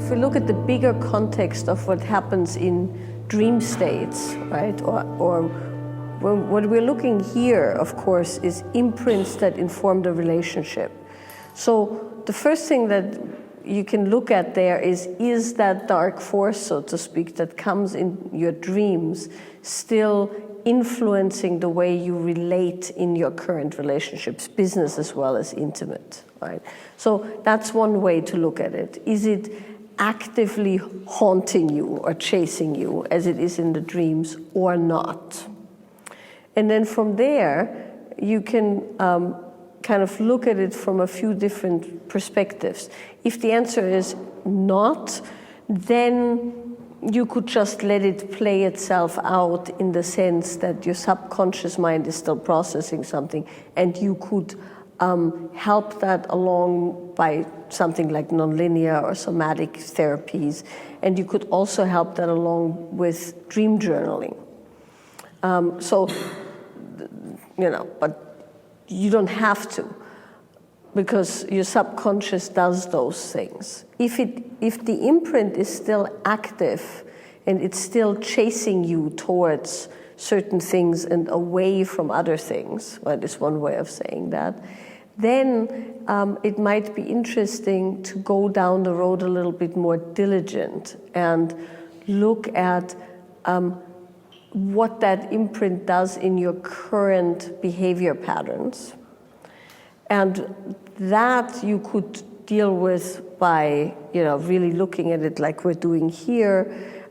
if we look at the bigger context of what happens in dream states, right, or what we're looking here, of course, is imprints that inform the relationship. So the first thing that you can look at there is that dark force, so to speak, that comes in your dreams still influencing the way you relate in your current relationships, business as well as intimate, right? So that's one way to look at it. Is it actively haunting you or chasing you as it is in the dreams or not? And then from there, you can kind of look at it from a few different perspectives. If the answer is not, then you could just let it play itself out in the sense that your subconscious mind is still processing something, and you could help that along by something like nonlinear or somatic therapies, and you could also help that along with dream journaling. But you don't have to, because your subconscious does those things. If the imprint is still active and it's still chasing you towards certain things and away from other things, well, is one way of saying that, then it might be interesting to go down the road a little bit more diligent and look at what that imprint does in your current behavior patterns. And that you could deal with by, really looking at it like we're doing here,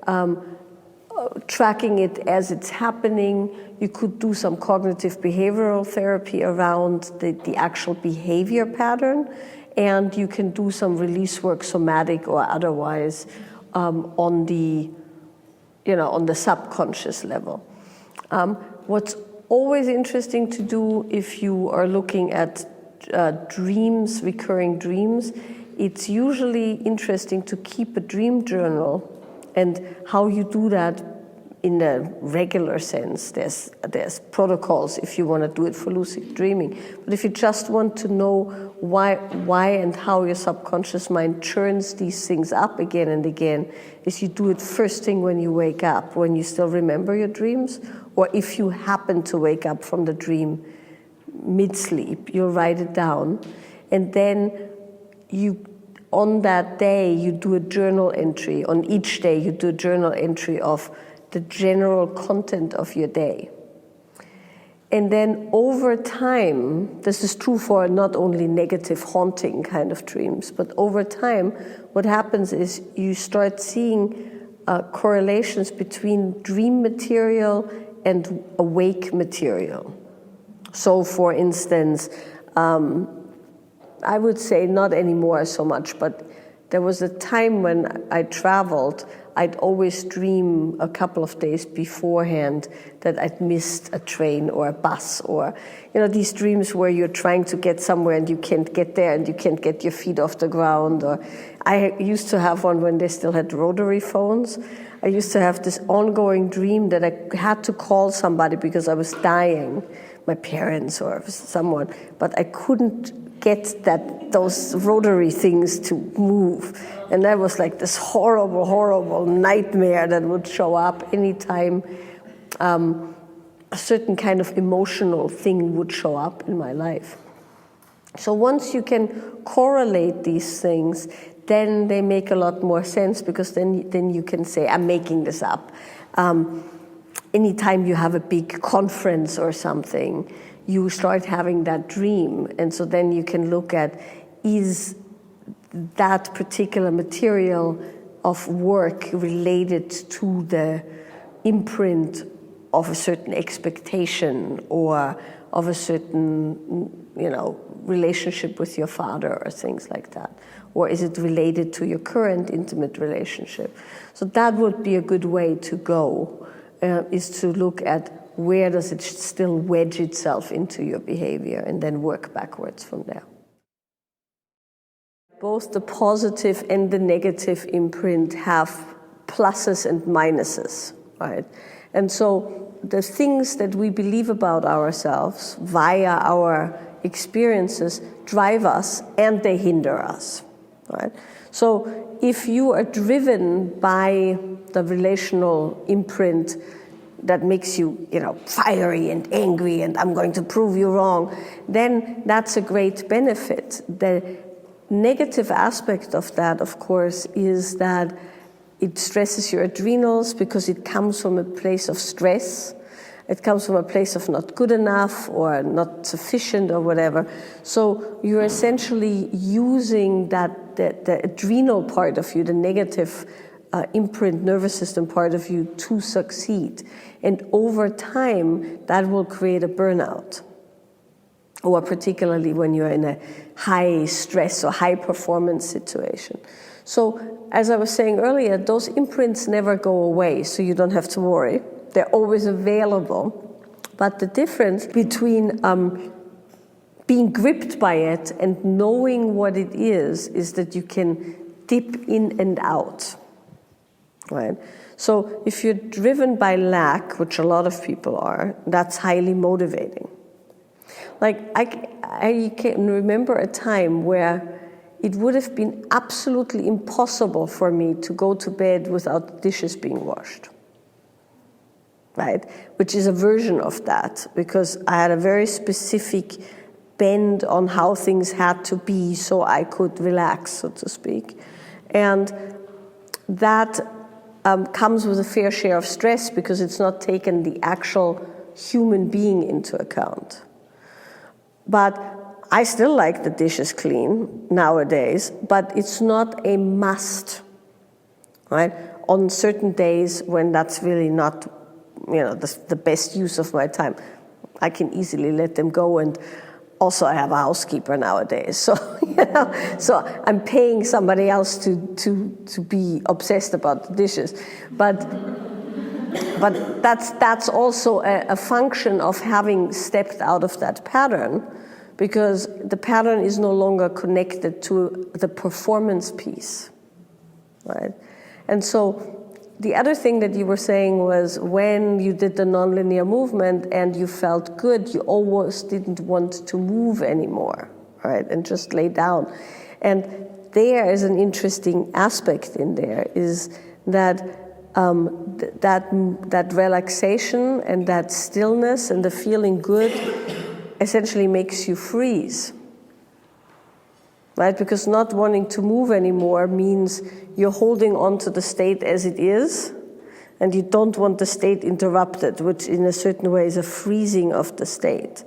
tracking it as it's happening. You could do some cognitive behavioral therapy around the actual behavior pattern, and you can do some release work, somatic or otherwise, on the subconscious level. What's always interesting to do if you are looking at dreams, recurring dreams, it's usually interesting to keep a dream journal, and how you do that in a regular sense. There's protocols if you want to do it for lucid dreaming. But if you just want to know why and how your subconscious mind churns these things up again and again, is you do it first thing when you wake up, when you still remember your dreams, or if you happen to wake up from the dream mid-sleep, you'll write it down, and then on that day you do a journal entry. On each day you do a journal entry of the general content of your day. And then over time, this is true for not only negative haunting kind of dreams, but over time what happens is you start seeing correlations between dream material and awake material. So for instance, I would say not anymore so much, but there was a time when I traveled, I'd always dream a couple of days beforehand that I'd missed a train or a bus, or these dreams where you're trying to get somewhere and you can't get there and you can't get your feet off the ground. Or I used to have one when they still had rotary phones. I used to have this ongoing dream that I had to call somebody because I was dying, my parents or someone, but I couldn't get those rotary things to move. And that was like this horrible, horrible nightmare that would show up anytime a certain kind of emotional thing would show up in my life. So once you can correlate these things, then they make a lot more sense, because then you can say, I'm making this up. Anytime you have a big conference or something, you start having that dream. And so then you can look at, is that particular material of work related to the imprint of a certain expectation or of a certain, relationship with your father or things like that? Or is it related to your current intimate relationship? So that would be a good way to go, is to look at where does it still wedge itself into your behavior, and then work backwards from there. Both the positive and the negative imprint have pluses and minuses, right? And so the things that we believe about ourselves via our experiences drive us, and they hinder us. right? So if you are driven by the relational imprint that makes you, fiery and angry and I'm going to prove you wrong, then that's a great benefit. The negative aspect of that, of course, is that it stresses your adrenals because it comes from a place of stress. It comes from a place of not good enough or not sufficient or whatever. So you're essentially using the adrenal part of you, the negative imprint nervous system part of you, to succeed. And over time, that will create a burnout. Or particularly when you're in a high stress or high performance situation. So as I was saying earlier, those imprints never go away, so you don't have to worry. They're always available. But the difference between being gripped by it and knowing what it is that you can dip in and out, right? So if you're driven by lack, which a lot of people are, that's highly motivating. Like, I can remember a time where it would have been absolutely impossible for me to go to bed without the dishes being washed, right? Which is a version of that, because I had a very specific bend on how things had to be so I could relax, so to speak. And that comes with a fair share of stress because it's not taken the actual human being into account. But I still like the dishes clean nowadays, but it's not a must, right? On certain days when that's really not, the best use of my time, I can easily let them go. And also I have a housekeeper nowadays, so so I'm paying somebody else to be obsessed about the dishes, but that's also a function of having stepped out of that pattern, because the pattern is no longer connected to the performance piece, right? And so the other thing that you were saying was when you did the nonlinear movement and you felt good, you almost didn't want to move anymore, right? And just lay down. And there is an interesting aspect in there, is that that relaxation and that stillness and the feeling good essentially makes you freeze, right? Because not wanting to move anymore means you're holding on to the state as it is, and you don't want the state interrupted, which in a certain way is a freezing of the state.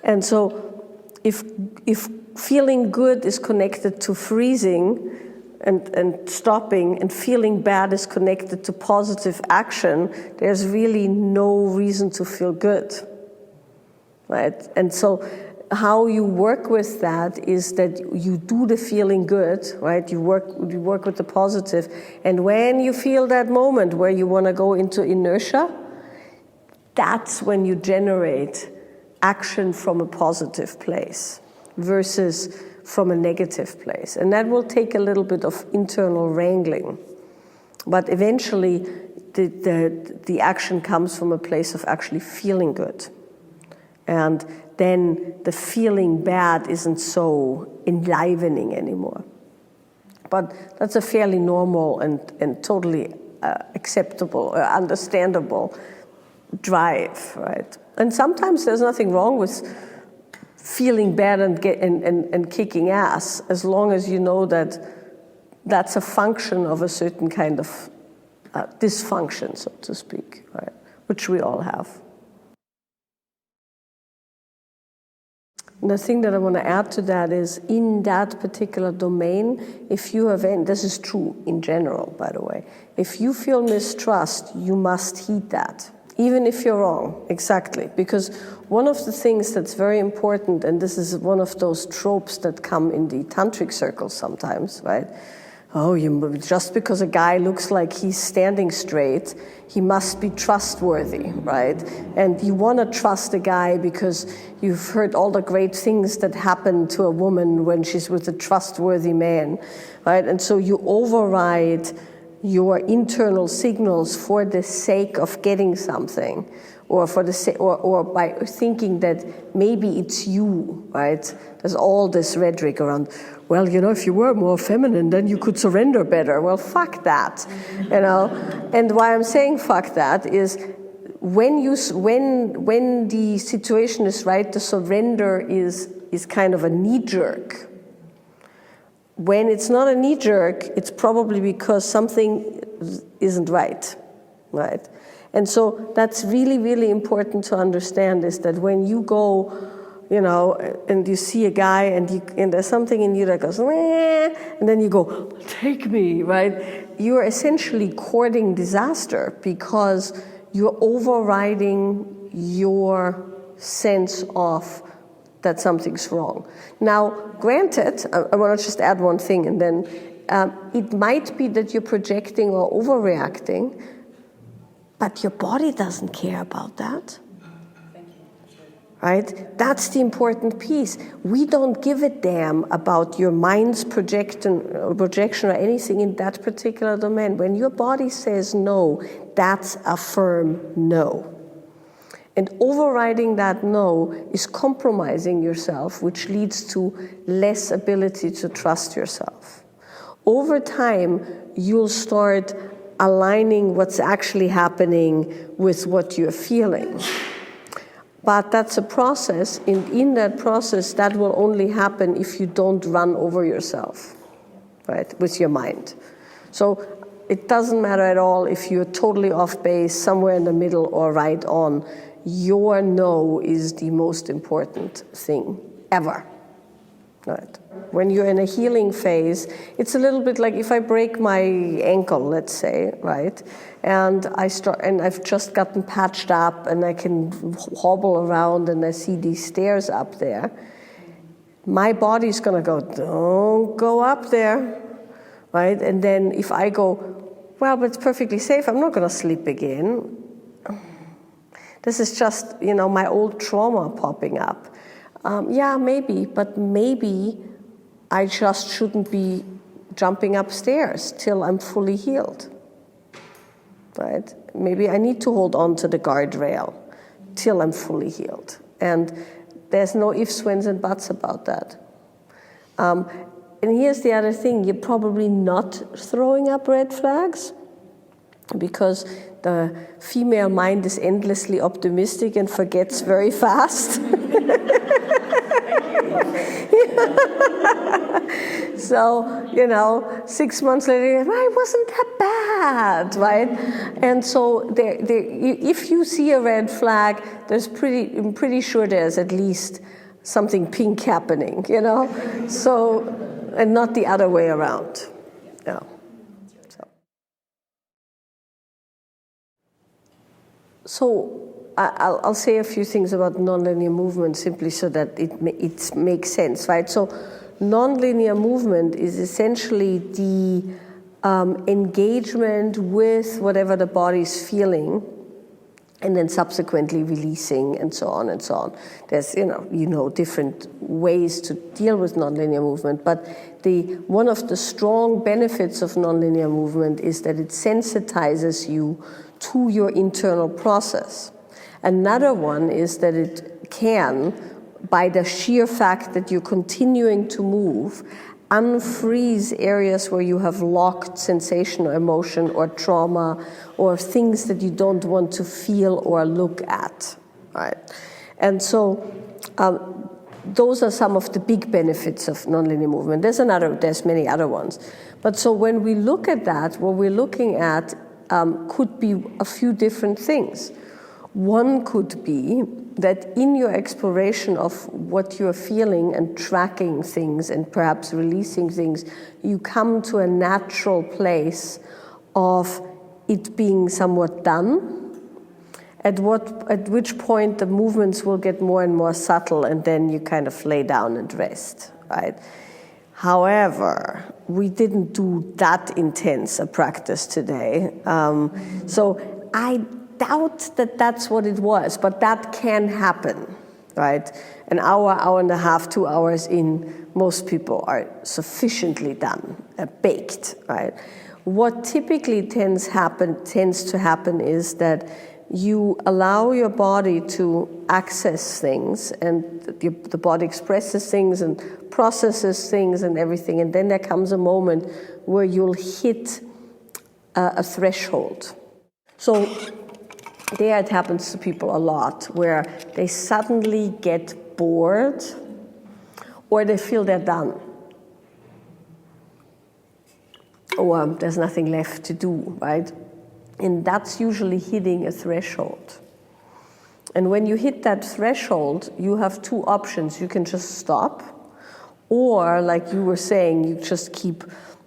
And so if feeling good is connected to freezing and stopping, and feeling bad is connected to positive action, there's really no reason to feel good, right? And so how you work with that is that you do the feeling good, right? You work with the positive, and when you feel that moment where you want to go into inertia, that's when you generate action from a positive place versus from a negative place. And that will take a little bit of internal wrangling, but eventually the action comes from a place of actually feeling good. And then the feeling bad isn't so enlivening anymore. But that's a fairly normal and totally acceptable, understandable drive, right? And sometimes there's nothing wrong with feeling bad and kicking ass, as long as you know that that's a function of a certain kind of dysfunction, so to speak, right? Which we all have. The thing that I want to add to that is, in that particular domain, if you have, and this is true in general, by the way, if you feel mistrust, you must heed that, even if you're wrong, exactly. Because one of the things that's very important, and this is one of those tropes that come in the tantric circles sometimes, right? Oh, just because a guy looks like he's standing straight, he must be trustworthy, right? And you want to trust a guy because you've heard all the great things that happen to a woman when she's with a trustworthy man, right? And so you override your internal signals for the sake of getting something, or or by thinking that maybe it's you, right? There's all this rhetoric around, well, if you were more feminine, then you could surrender better. Well, fuck that, And why I'm saying fuck that is when the situation is right, the surrender is kind of a knee-jerk. When it's not a knee-jerk, it's probably because something isn't right? And so that's really, really important to understand, is that when you go, and you see a guy and there's something in you that goes, meh, and then you go, take me, right? You're essentially courting disaster because you're overriding your sense of that something's wrong. Now, granted, I want to just add one thing, and then it might be that you're projecting or overreacting, but your body doesn't care about that. Right? That's the important piece. We don't give a damn about your mind's projection or anything in that particular domain. When your body says no, that's a firm no. And overriding that no is compromising yourself, which leads to less ability to trust yourself. Over time, you'll start aligning what's actually happening with what you're feeling. But that's a process. In that process, that will only happen if you don't run over yourself, right, with your mind. So it doesn't matter at all if you're totally off base, somewhere in the middle or right on. Your no is the most important thing ever. Right. When you're in a healing phase, it's a little bit like if I break my ankle, let's say, right, and I've just gotten patched up and I can hobble around and I see these stairs up there. My body's going to go, don't go up there, right? And then if I go, well, but it's perfectly safe, I'm not going to sleep again. This is just, my old trauma popping up. Yeah, maybe, but maybe I just shouldn't be jumping upstairs till I'm fully healed, right? Maybe I need to hold on to the guardrail till I'm fully healed. And there's no ifs, whens, and buts about that. And here's the other thing, you're probably not throwing up red flags because the female mind is endlessly optimistic and forgets very fast. So, 6 months later, well, it wasn't that bad, right? And so if you see a red flag, I'm pretty sure there's at least something pink happening, So, and not the other way around. Yeah. So I'll say a few things about nonlinear movement simply so that it makes sense, right? So nonlinear movement is essentially the engagement with whatever the body's feeling and then subsequently releasing and so on and so on. There's, different ways to deal with nonlinear movement, but one of the strong benefits of nonlinear movement is that it sensitizes you to your internal process. Another one is that it can, by the sheer fact that you're continuing to move, unfreeze areas where you have locked sensation or emotion or trauma or things that you don't want to feel or look at, right? And so those are some of the big benefits of nonlinear movement. There's many other ones. But so when we look at that, what we're looking at could be a few different things. One could be that in your exploration of what you're feeling and tracking things and perhaps releasing things, you come to a natural place of it being somewhat done, at which point the movements will get more and more subtle and then you kind of lay down and rest, right? However, we didn't do that intense a practice today. So I doubt that that's what it was, but that can happen, right? An hour, hour and a half, 2 hours in, most people are sufficiently done, baked, right? What typically tends to happen is that you allow your body to access things, and the body expresses things and processes things and everything, and then there comes a moment where you'll hit a threshold. So there it happens to people a lot, where they suddenly get bored or they feel they're done, or there's nothing left to do, right? And that's usually hitting a threshold. And when you hit that threshold, you have two options. You can just stop, or like you were saying, you just keep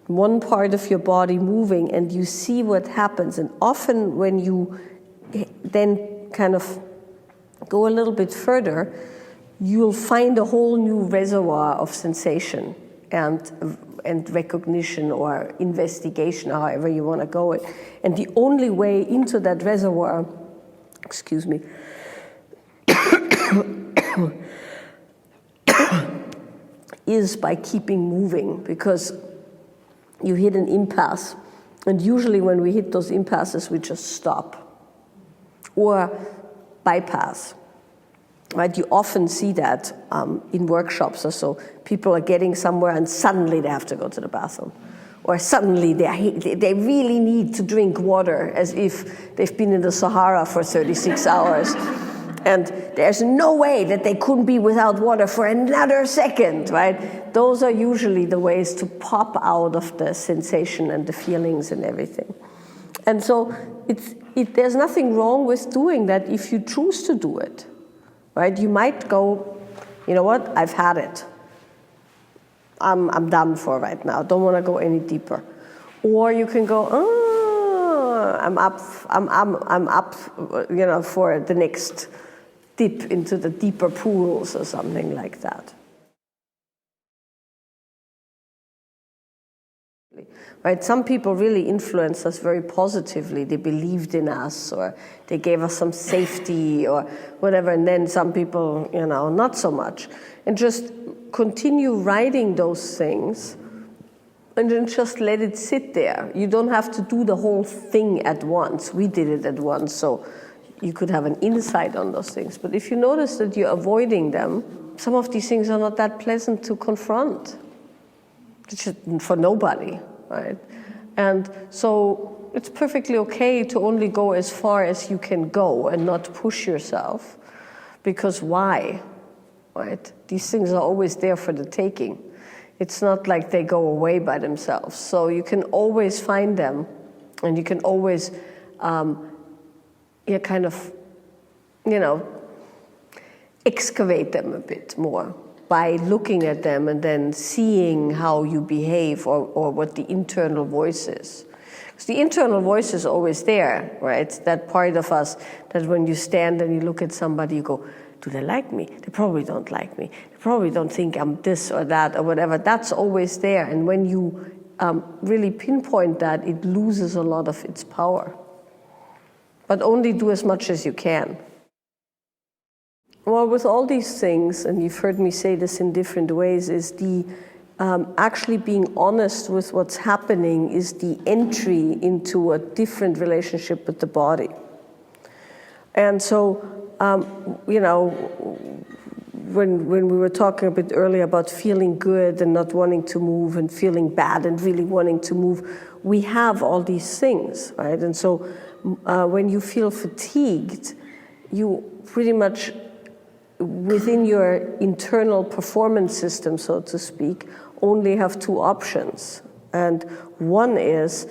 one part of your body moving and you see what happens. And often when you then kind of go a little bit further, you'll find a whole new reservoir of sensation and recognition or investigation, however you want to go it. And the only way into that reservoir, excuse me, is by keeping moving, because you hit an impasse. And usually when we hit those impasses, we just stop or bypass. Right? You often see that in workshops or so. People are getting somewhere and suddenly they have to go to the bathroom. Or suddenly they really need to drink water, as if they've been in the Sahara for 36 hours. And there's no way that they couldn't be without water for another second, right? Those are usually the ways to pop out of the sensation and the feelings and everything. And so there's nothing wrong with doing that if you choose to do it, right? You might go, you know what, I've had it. I'm done for right now. Don't want to go any deeper. Or you can go, I'm up, you know, for the next dip into the deeper pools or something like that. Right? Some people really influenced us very positively. They believed in us, or they gave us some safety or whatever. And then some people, you know, not so much. And just continue writing those things and then just let it sit there. You don't have to do the whole thing at once. We did it at once, so you could have an insight on those things. But if you notice that you're avoiding them, some of these things are not that pleasant to confront. It's just for nobody, right? And so it's perfectly okay to only go as far as you can go and not push yourself. Because why? Right? These things are always there for the taking. It's not like they go away by themselves. So you can always find them, and you can always kind of, you know, excavate them a bit more by looking at them and then seeing how you behave or what the internal voice is. Because the internal voice is always there, right? That part of us that when you stand and you look at somebody, you go, do they like me? They probably don't like me. They probably don't think I'm this or that or whatever. That's always there. And when you really pinpoint that, it loses a lot of its power. But only do as much as you can. Well, with all these things, and you've heard me say this in different ways, is the actually being honest with what's happening is the entry into a different relationship with the body. And so, you know, when we were talking a bit earlier about feeling good and not wanting to move, and feeling bad and really wanting to move, we have all these things, right? And so when you feel fatigued, you pretty much, within your internal performance system, so to speak, only have two options. And one is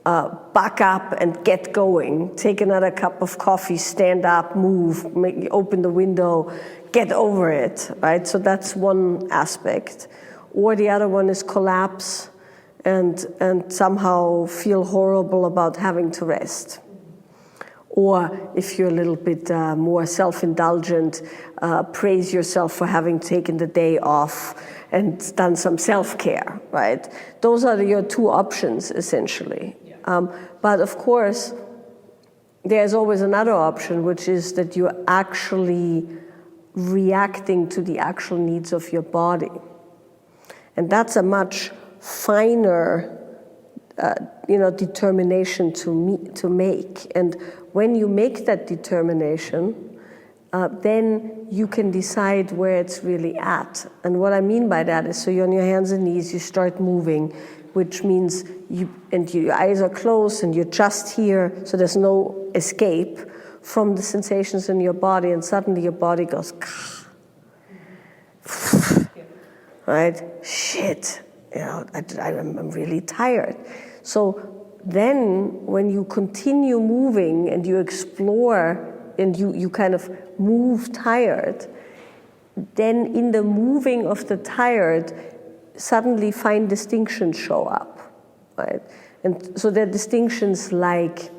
back up and get going, take another cup of coffee, stand up, move, open the window, get over it, right? So that's one aspect. Or the other one is collapse and somehow feel horrible about having to rest. Or if you're a little bit more self-indulgent, praise yourself for having taken the day off and done some self-care, right? Those are your two options, essentially. But of course, there's always another option, which is that you're actually reacting to the actual needs of your body. And that's a much finer determination to make. And when you make that determination, then you can decide where it's really at. And what I mean by that is, so you're on your hands and knees, you start moving, which means your eyes are closed and you're just here, so there's no escape from the sensations in your body, and suddenly your body goes, right? Shit, I'm really tired. So then when you continue moving and you explore and you kind of move tired, then in the moving of the tired, suddenly fine distinctions show up, right? And so there are distinctions like,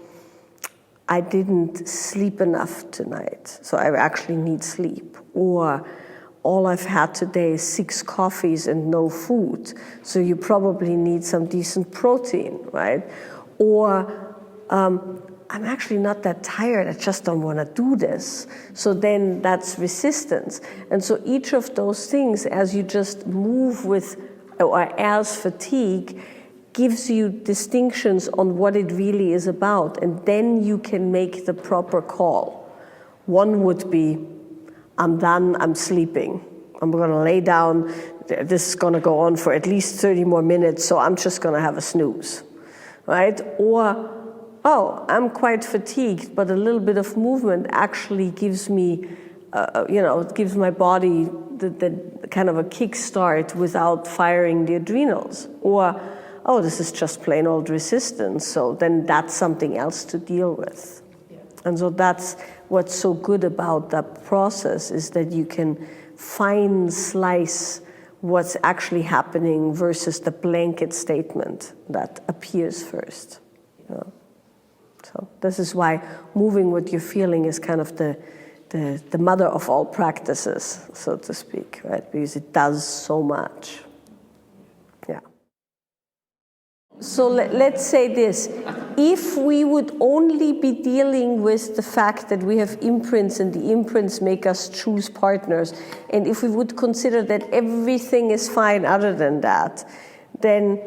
I didn't sleep enough tonight, so I actually need sleep. Or all I've had today is 6 coffees and no food, so you probably need some decent protein, right? Or I'm actually not that tired, I just don't want to do this. So then that's resistance. And so each of those things, as you just move with, or as fatigue, gives you distinctions on what it really is about, and then you can make the proper call. One would be, I'm done, I'm sleeping. I'm going to lay down, this is going to go on for at least 30 more minutes, so I'm just going to have a snooze, right? Or, oh, I'm quite fatigued, but a little bit of movement actually gives me, it gives my body the kind of a kickstart without firing the adrenals. Or, oh, this is just plain old resistance, so then that's something else to deal with. Yeah. And so that's what's so good about that process, is that you can fine slice what's actually happening versus the blanket statement that appears first. You know? So this is why moving what you're feeling is kind of the mother of all practices, so to speak, right? Because it does so much. Yeah. So let's say this. If we would only be dealing with the fact that we have imprints and the imprints make us choose partners, and if we would consider that everything is fine other than that, then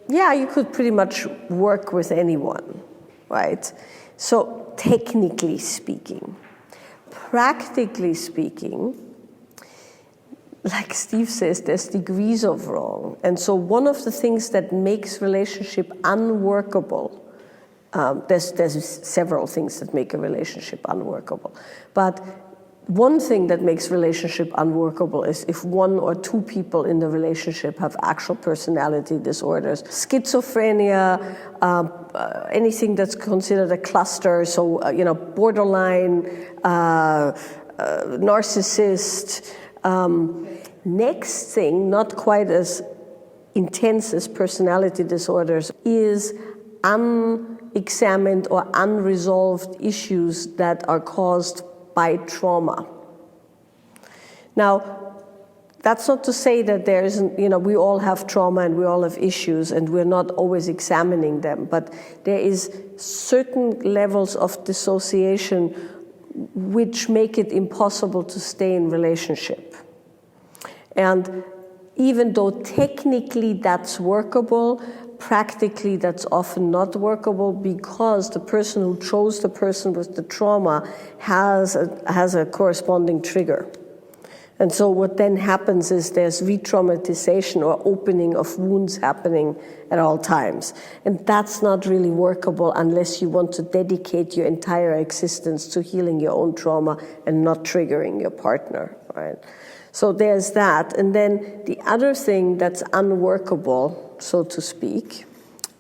yeah, you could pretty much work with anyone, right? So technically speaking. Practically speaking, like Steve says, there's degrees of wrong. And so one of the things that makes relationship unworkable, there's several things that make a relationship unworkable. But one thing that makes relationship unworkable is if 1 or 2 people in the relationship have actual personality disorders. Schizophrenia, anything that's considered a cluster, so, borderline, narcissist. Next thing, not quite as intense as personality disorders, is unexamined or unresolved issues that are caused by trauma. Now, that's not to say that there isn't, we all have trauma and we all have issues and we're not always examining them, but there is certain levels of dissociation which make it impossible to stay in relationship. And even though technically that's workable, practically that's often not workable because the person who chose the person with the trauma has a corresponding trigger. And so what then happens is there's re-traumatization or opening of wounds happening at all times. And that's not really workable unless you want to dedicate your entire existence to healing your own trauma and not triggering your partner, right? So there's that. And then the other thing that's unworkable, so to speak,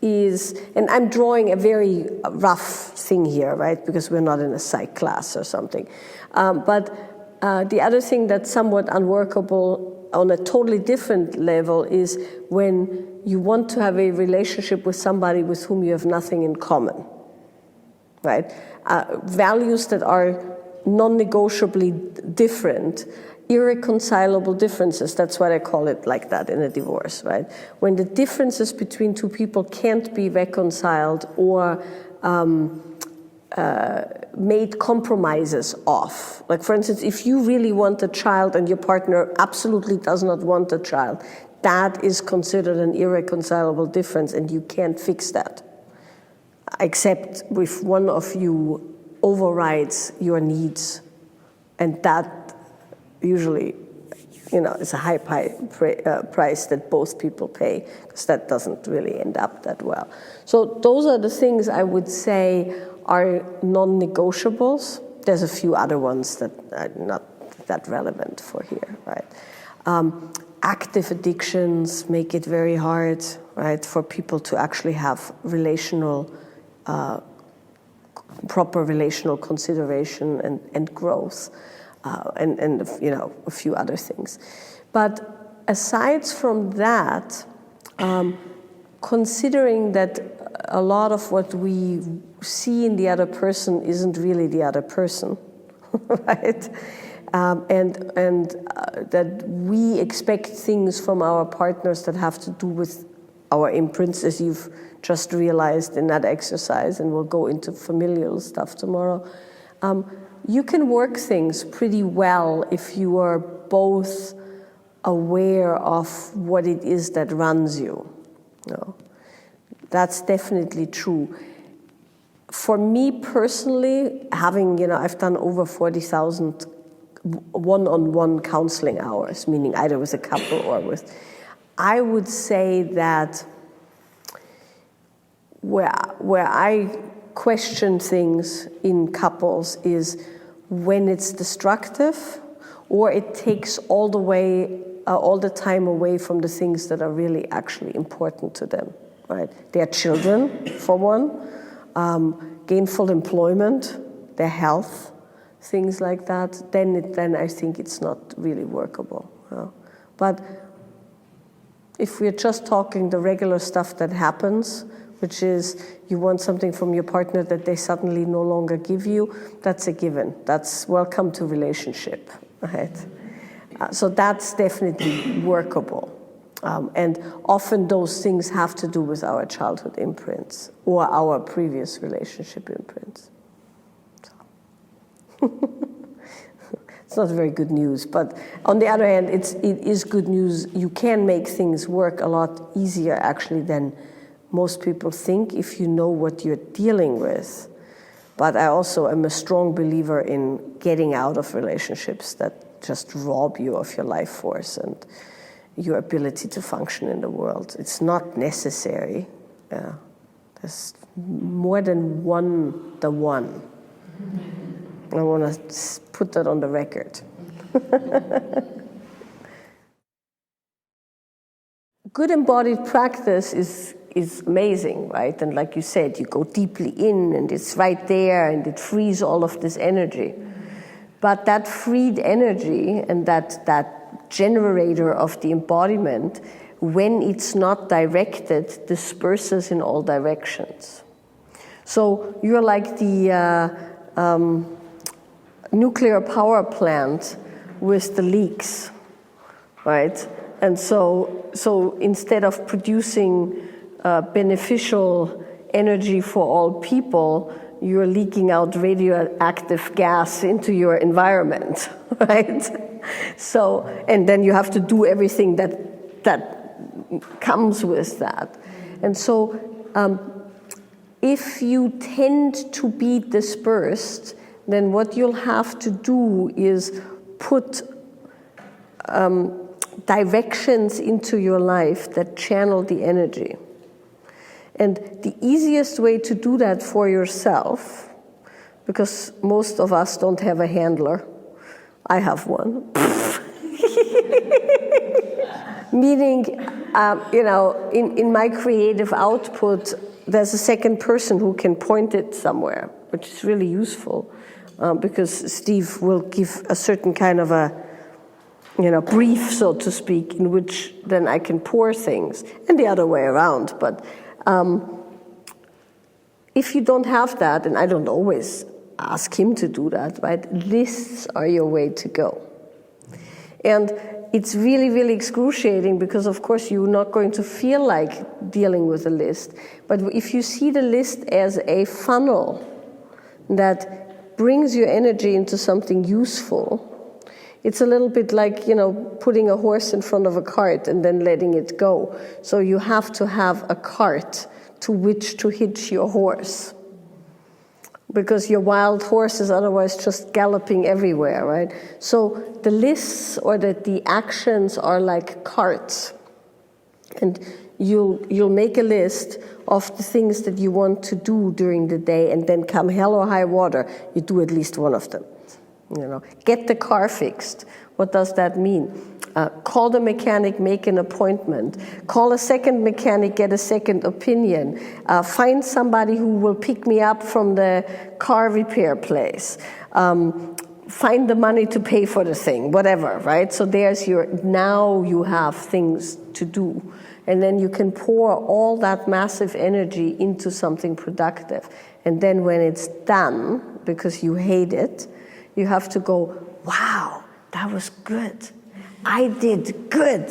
is, and I'm drawing a very rough thing here, right? Because we're not in a psych class or something. But the other thing that's somewhat unworkable on a totally different level is when you want to have a relationship with somebody with whom you have nothing in common, right? Values that are non-negotiably different, irreconcilable differences, that's what I call it like that in a divorce, right? When the differences between 2 people can't be reconciled or made compromises off. Like, for instance, if you really want a child and your partner absolutely does not want a child, that is considered an irreconcilable difference, and you can't fix that, except if one of you overrides your needs. And that usually, is a high price that both people pay, because that doesn't really end up that well. So those are the things I would say are non-negotiables. There's a few other ones that are not that relevant for here, right? Active addictions make it very hard, right, for people to actually have proper relational consideration and growth, and a few other things. But aside from that, considering that a lot of what we see in the other person isn't really the other person, right? And that we expect things from our partners that have to do with our imprints, as you've just realized in that exercise, and we'll go into familial stuff tomorrow. You can work things pretty well if you are both aware of what it is that runs you. That's definitely true. For me personally, I've done over 40,000 one-on-one counseling hours, meaning either with a couple or with, I would say that where I question things in couples is when it's destructive, or it takes all the time away from the things that are really actually important to them, right? Their children, for one, gainful employment, their health, things like that, then I think it's not really workable. But if we're just talking the regular stuff that happens, which is you want something from your partner that they suddenly no longer give you, that's a given. That's welcome to relationship, right? So that's definitely workable. And often those things have to do with our childhood imprints or our previous relationship imprints. It's not very good news, but on the other hand, it is good news. You can make things work a lot easier, actually, than most people think if you know what you're dealing with. But I also am a strong believer in getting out of relationships that just rob you of your life force and your ability to function in the world. It's not necessary. There's more than the one. I want to put that on the record. Good embodied practice is amazing, right? And like you said, you go deeply in, and it's right there, and it frees all of this energy. But that freed energy and that generator of the embodiment, when it's not directed, disperses in all directions. So you're like the nuclear power plant with the leaks, right? And so instead of producing beneficial energy for all people, you're leaking out radioactive gas into your environment, right? So, and then you have to do everything that comes with that. And so if you tend to be dispersed, then what you'll have to do is put directions into your life that channel the energy. And the easiest way to do that for yourself, because most of us don't have a handler, I have one. Meaning, in my creative output, there's a second person who can point it somewhere, which is really useful, because Steve will give a certain kind of a brief, so to speak, in which then I can pour things, and the other way around. But if you don't have that, and I don't always ask him to do that, right? Lists are your way to go. And it's really, really excruciating because, of course, you're not going to feel like dealing with a list. But if you see the list as a funnel that brings your energy into something useful, It's a little bit like, putting a horse in front of a cart and then letting it go. So you have to have a cart to which to hitch your horse. Because your wild horse is otherwise just galloping everywhere, right? So the lists or the actions are like carts. And you'll make a list of the things that you want to do during the day, and then come hell or high water, you do at least one of them. Get the car fixed. What does that mean? Call the mechanic, make an appointment. Call a second mechanic, get a second opinion. Find somebody who will pick me up from the car repair place. Find the money to pay for the thing, whatever, right? So now you have things to do. And then you can pour all that massive energy into something productive. And then when it's done, because you hate it, you have to go, wow, that was good. I did good.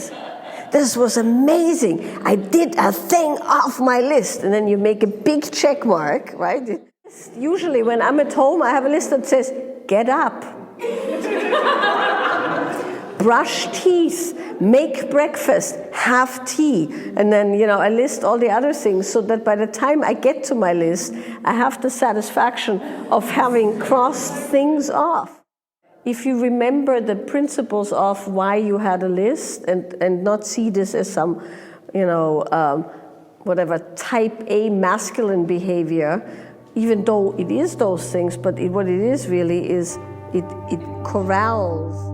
This was amazing. I did a thing off my list. And then you make a big check mark, right? Usually when I'm at home, I have a list that says, get up. Brush teeth, make breakfast, have tea. And then, I list all the other things so that by the time I get to my list, I have the satisfaction of having crossed things off. If you remember the principles of why you had a list and not see this as some, whatever, type A masculine behavior, even though it is those things, but what it is really is it corrals